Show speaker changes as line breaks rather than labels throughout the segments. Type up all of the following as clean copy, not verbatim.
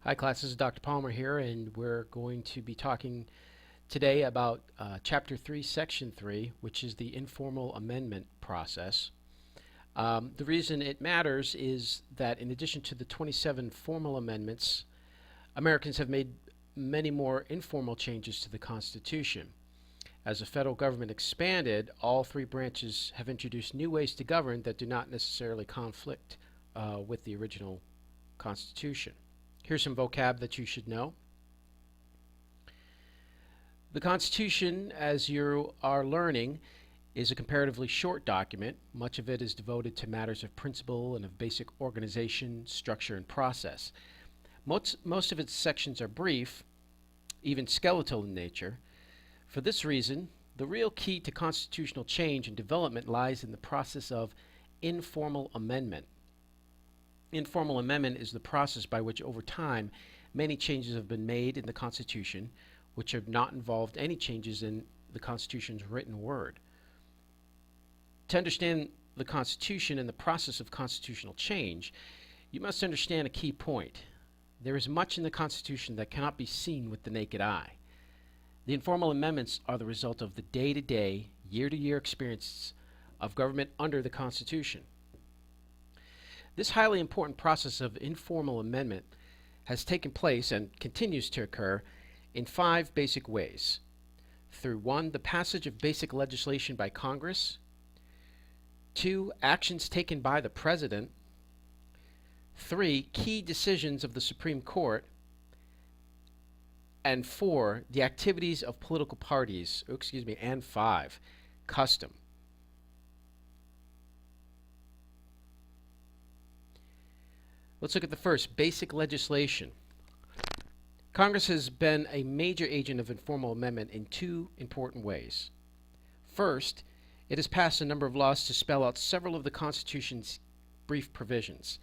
Hi, class. This is Dr. Palmer here, and we're going to be talking today about Chapter 3, Section 3, which is the informal amendment process. The reason it matters is that in addition to the 27 formal amendments, Americans have made many more informal changes to the Constitution. As the federal government expanded, all three branches have introduced new ways to govern that do not necessarily conflict with the original Constitution. Here's some vocab that you should know. The Constitution, as you are learning, is a comparatively short document. Much of it is devoted to matters of principle and of basic organization, structure, and process. Most of its sections are brief, even skeletal in nature. For this reason, the real key to constitutional change and development lies in the process of informal amendment. Informal amendment is the process by which, over time, many changes have been made in the Constitution, which have not involved any changes in the Constitution's written word. To understand the Constitution and the process of constitutional change, you must understand a key point. There is much in the Constitution that cannot be seen with the naked eye. The informal amendments are the result of the day-to-day, year-to-year experiences of government under the Constitution. This highly important process of informal amendment has taken place and continues to occur in 5 basic ways. Through 1, the passage of basic legislation by Congress; 2, actions taken by the President; 3, key decisions of the Supreme Court; and 4, the activities of political parties, and 5, custom. Let's look at the first, basic legislation. Congress has been a major agent of informal amendment in 2 important ways. First, it has passed a number of laws to spell out several of the Constitution's brief provisions.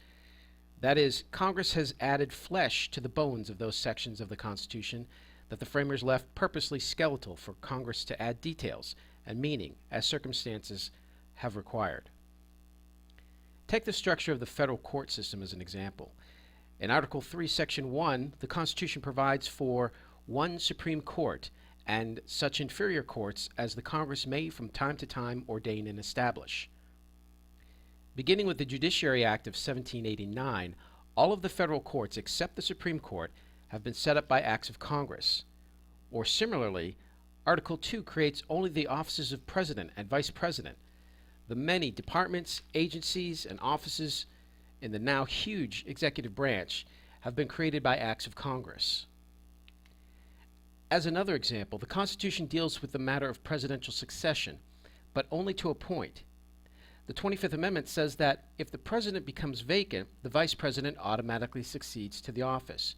That is, Congress has added flesh to the bones of those sections of the Constitution that the framers left purposely skeletal for Congress to add details and meaning as circumstances have required. Take the structure of the federal court system as an example. In Article 3, Section 1, the Constitution provides for one Supreme Court and such inferior courts as the Congress may from time to time ordain and establish. Beginning with the Judiciary Act of 1789, all of the federal courts except the Supreme Court have been set up by acts of Congress. Or similarly, Article 2 creates only the offices of President and Vice President. The many departments, agencies, and offices in the now huge executive branch have been created by acts of Congress. As another example, the Constitution deals with the matter of presidential succession, but only to a point. The 25th Amendment says that if the president becomes vacant, the vice president automatically succeeds to the office.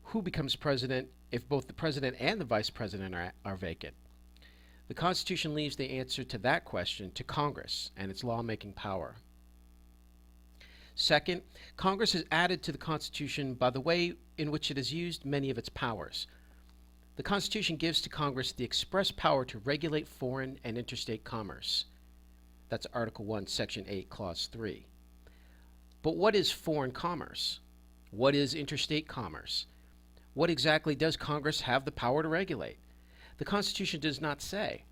Who becomes president if both the president and the vice president are vacant? The Constitution leaves the answer to that question to Congress and its lawmaking power. Second, Congress has added to the Constitution by the way in which it has used many of its powers. The Constitution gives to Congress the express power to regulate foreign and interstate commerce. That's Article 1, Section 8, Clause 3. But what is foreign commerce? What is interstate commerce? What exactly does Congress have the power to regulate? The Constitution does not say.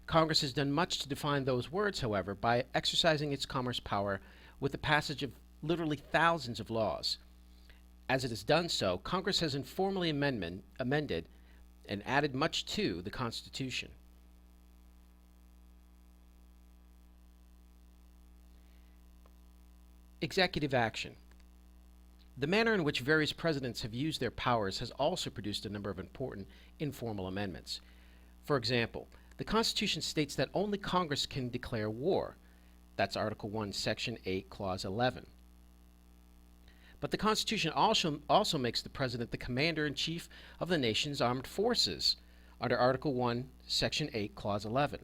Congress has done much to define those words, however, by exercising its commerce power with the passage of literally thousands of laws. As it has done so, Congress has informally amended and added much to the Constitution. Executive action. The manner in which various presidents have used their powers has also produced a number of important informal amendments. For example, the Constitution states that only Congress can declare war. That's Article 1, Section 8, Clause 11. But the Constitution also makes the president the commander-in-chief of the nation's armed forces under Article 1, Section 8, Clause 11.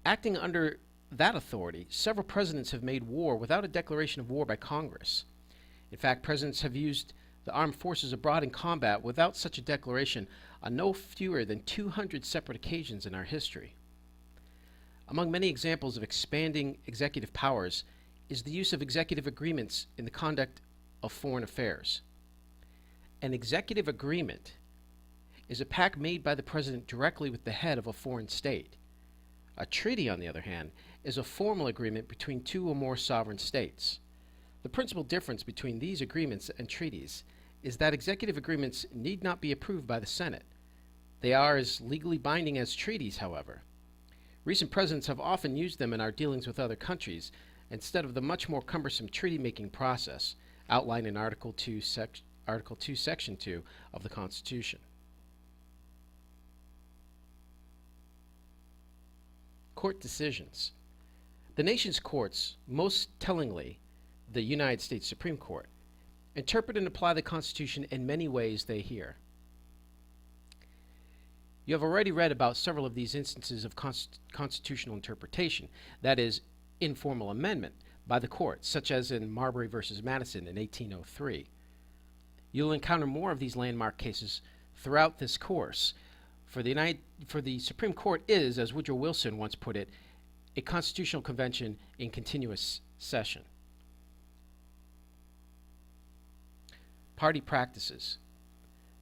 Acting under that authority, several presidents have made war without a declaration of war by Congress. In fact, presidents have used the armed forces abroad in combat without such a declaration on no fewer than 200 separate occasions in our history. Among many examples of expanding executive powers is the use of executive agreements in the conduct of foreign affairs. An executive agreement is a pact made by the president directly with the head of a foreign state. A treaty, on the other hand, is a formal agreement between two or more sovereign states. The principal difference between these agreements and treaties is that executive agreements need not be approved by the Senate. They are as legally binding as treaties, however. Recent presidents have often used them in our dealings with other countries instead of the much more cumbersome treaty-making process outlined in Article 2, Section 2 of the Constitution. Court decisions. The nation's courts, most tellingly the United States Supreme Court, interpret and apply the Constitution in many ways they hear. You have already read about several of these instances of constitutional interpretation, that is, informal amendment, by the courts, such as in Marbury v. Madison in 1803. You'll encounter more of these landmark cases throughout this course, for the Supreme Court is, as Woodrow Wilson once put it, a constitutional convention in continuous session. Party practices.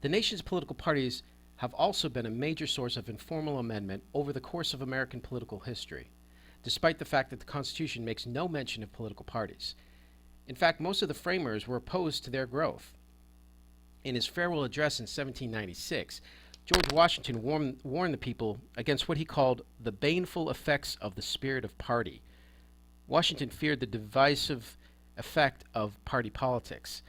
The nation's political parties have also been a major source of informal amendment over the course of American political history, despite the fact that the Constitution makes no mention of political parties. In fact, most of the framers were opposed to their growth. In his farewell address in 1796, George Washington warned the people against what he called the baneful effects of the spirit of party. Washington feared the divisive effect of party politics.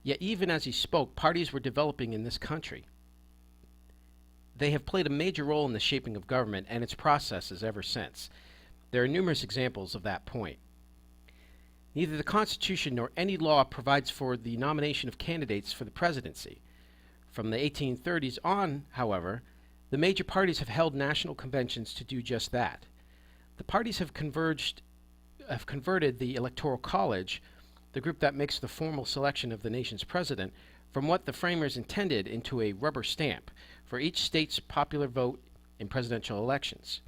Yet even as he spoke, parties were developing in this country. They have played a major role in the shaping of government and its processes ever since. There are numerous examples of that point. Neither the Constitution nor any law provides for the nomination of candidates for the presidency. From the 1830s on, however, the major parties have held national conventions to do just that. The parties have converted the Electoral College, the group that makes the formal selection of the nation's president, from what the framers intended into a rubber stamp for each state's popular vote in presidential elections.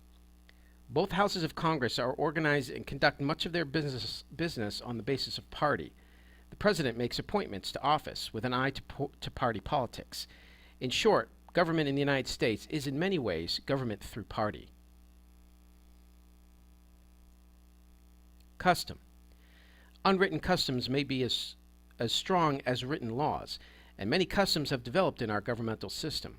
Both houses of Congress are organized and conduct much of their business on the basis of party. The president makes appointments to office with an eye to party politics. In short, government in the United States is in many ways government through party. Custom. Unwritten customs may be as strong as written laws, and many customs have developed in our governmental system.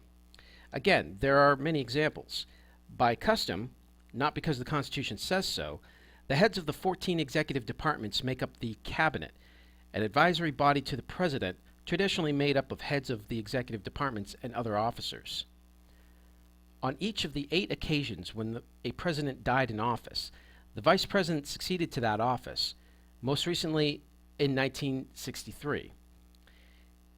Again, there are many examples. By custom, not because the Constitution says so, the heads of the 14 executive departments make up the Cabinet, an advisory body to the President, traditionally made up of heads of the executive departments and other officers. On each of the 8 occasions when a president died in office, the vice president succeeded to that office, most recently in 1963.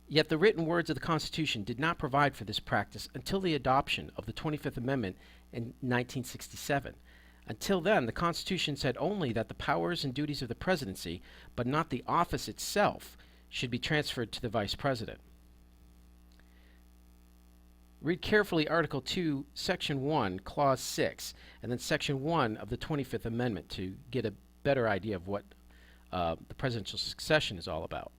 Yet the written words of the Constitution did not provide for this practice until the adoption of the 25th Amendment in 1967. Until then, the Constitution said only that the powers and duties of the presidency, but not the office itself, should be transferred to the vice president. Read carefully Article 2, Section 1, Clause 6, and then Section 1 of the 25th Amendment to get a better idea of what the presidential succession is all about.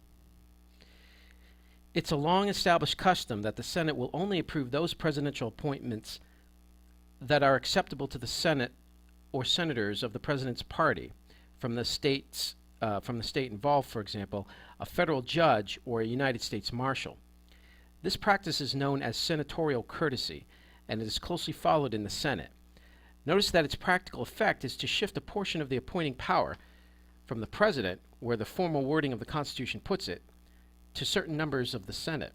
It's a long-established custom that the Senate will only approve those presidential appointments that are acceptable to the Senate or senators of the president's party from the state involved, for example, a federal judge or a United States Marshal. This practice is known as senatorial courtesy, and it is closely followed in the Senate. Notice that its practical effect is to shift a portion of the appointing power from the president, where the formal wording of the Constitution puts it, to certain members of the Senate.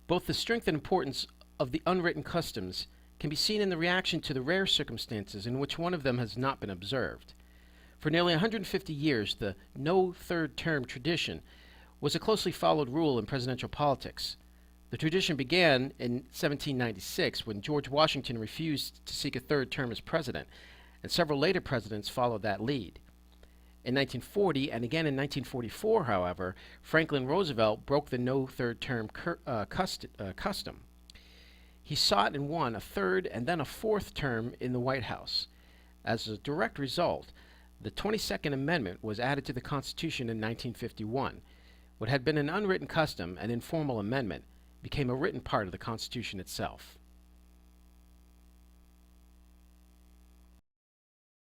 Both the strength and importance of the unwritten customs can be seen in the reaction to the rare circumstances in which one of them has not been observed. For nearly 150 years, the no third term tradition was a closely followed rule in presidential politics. The tradition began in 1796 when George Washington refused to seek a third term as president, and several later presidents followed that lead. In 1940 and again in 1944, however, Franklin Roosevelt broke the no third term custom. He sought and won a third and then a fourth term in the White House. As a direct result, The 22nd Amendment was added to the Constitution in 1951. What had been an unwritten custom, an informal amendment, became a written part of the Constitution itself.